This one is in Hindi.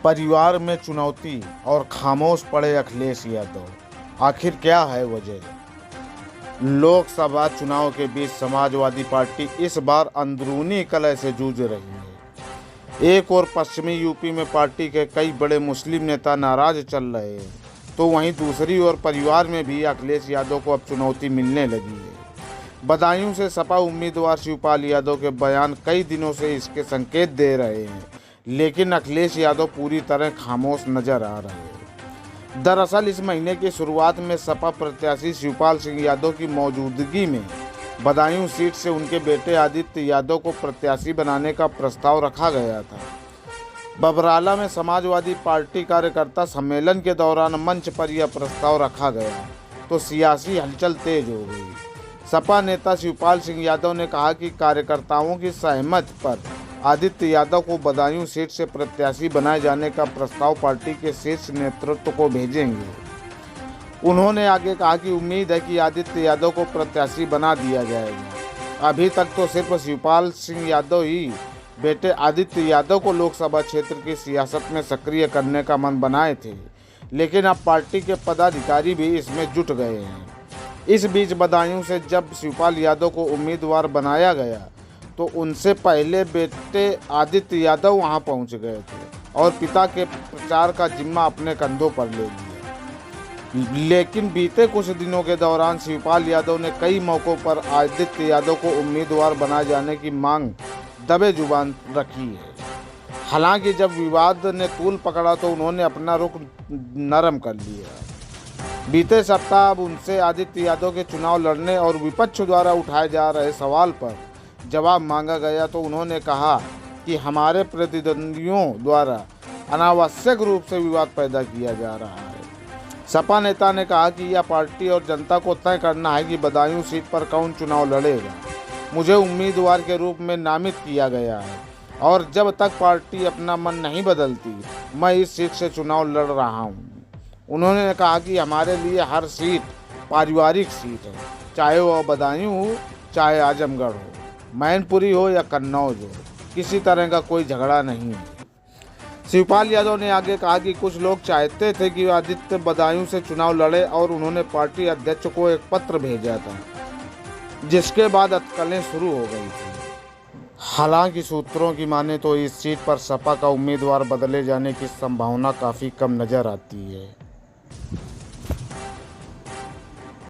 परिवार में चुनौती और खामोश पड़े अखिलेश यादव। आखिर क्या है वजह? लोकसभा चुनाव के बीच समाजवादी पार्टी इस बार अंदरूनी कलह से जूझ रही है। एक और पश्चिमी यूपी में पार्टी के कई बड़े मुस्लिम नेता नाराज चल रहे हैं, तो वहीं दूसरी ओर परिवार में भी अखिलेश यादव को अब चुनौती मिलने लगी है। बदायूं से सपा उम्मीदवार शिवपाल यादव के बयान कई दिनों से इसके संकेत दे रहे हैं, लेकिन अखिलेश यादव पूरी तरह खामोश नजर आ रहे हैं। दरअसल इस महीने की शुरुआत में सपा प्रत्याशी शिवपाल सिंह यादव की मौजूदगी में बदायूं सीट से उनके बेटे आदित्य यादव को प्रत्याशी बनाने का प्रस्ताव रखा गया था। बबराला में समाजवादी पार्टी कार्यकर्ता सम्मेलन के दौरान मंच पर यह प्रस्ताव रखा गया तो सियासी हलचल तेज हो गई। सपा नेता शिवपाल सिंह यादव ने कहा कि कार्यकर्ताओं की सहमति पर आदित्य यादव को बदायूं सीट से प्रत्याशी बनाए जाने का प्रस्ताव पार्टी के शीर्ष नेतृत्व को भेजेंगे। उन्होंने आगे कहा कि उम्मीद है कि आदित्य यादव को प्रत्याशी बना दिया जाएगा। अभी तक तो सिर्फ शिवपाल सिंह यादव ही बेटे आदित्य यादव को लोकसभा क्षेत्र की सियासत में सक्रिय करने का मन बनाए थे, लेकिन अब पार्टी के पदाधिकारी भी इसमें जुट गए हैं। इस बीच बदायूं से जब शिवपाल यादव को उम्मीदवार बनाया गया तो उनसे पहले बेटे आदित्य यादव वहां पहुंच गए थे और पिता के प्रचार का जिम्मा अपने कंधों पर ले लिया। लेकिन बीते कुछ दिनों के दौरान शिवपाल यादव ने कई मौक़ों पर आदित्य यादव को उम्मीदवार बनाए जाने की मांग दबे जुबान रखी है। हालांकि जब विवाद ने तूल पकड़ा तो उन्होंने अपना रुख नरम कर लिया। बीते सप्ताह अब उनसे आदित्य यादव के चुनाव लड़ने और विपक्ष द्वारा उठाए जा रहे सवाल पर जवाब मांगा गया तो उन्होंने कहा कि हमारे प्रतिद्वंदियों द्वारा अनावश्यक रूप से विवाद पैदा किया जा रहा है। सपा नेता ने कहा कि यह पार्टी और जनता को तय करना है कि बदायूं सीट पर कौन चुनाव लड़ेगा। मुझे उम्मीदवार के रूप में नामित किया गया है और जब तक पार्टी अपना मन नहीं बदलती मैं इस सीट से चुनाव लड़ रहा हूँ। उन्होंने कहा कि हमारे लिए हर सीट पारिवारिक सीट है, चाहे वह बदायूं हो, चाहे आजमगढ़ हो, मैनपुरी हो या कन्नौज हो, किसी तरह का कोई झगड़ा नहीं है। शिवपाल यादव ने आगे कहा कि कुछ लोग चाहते थे कि आदित्य बदायूं से चुनाव लड़े और उन्होंने पार्टी अध्यक्ष को एक पत्र भेजा था, जिसके बाद अटकलें शुरू हो गई थी। हालांकि सूत्रों की माने तो इस सीट पर सपा का उम्मीदवार बदले जाने की संभावना काफ़ी कम नज़र आती है।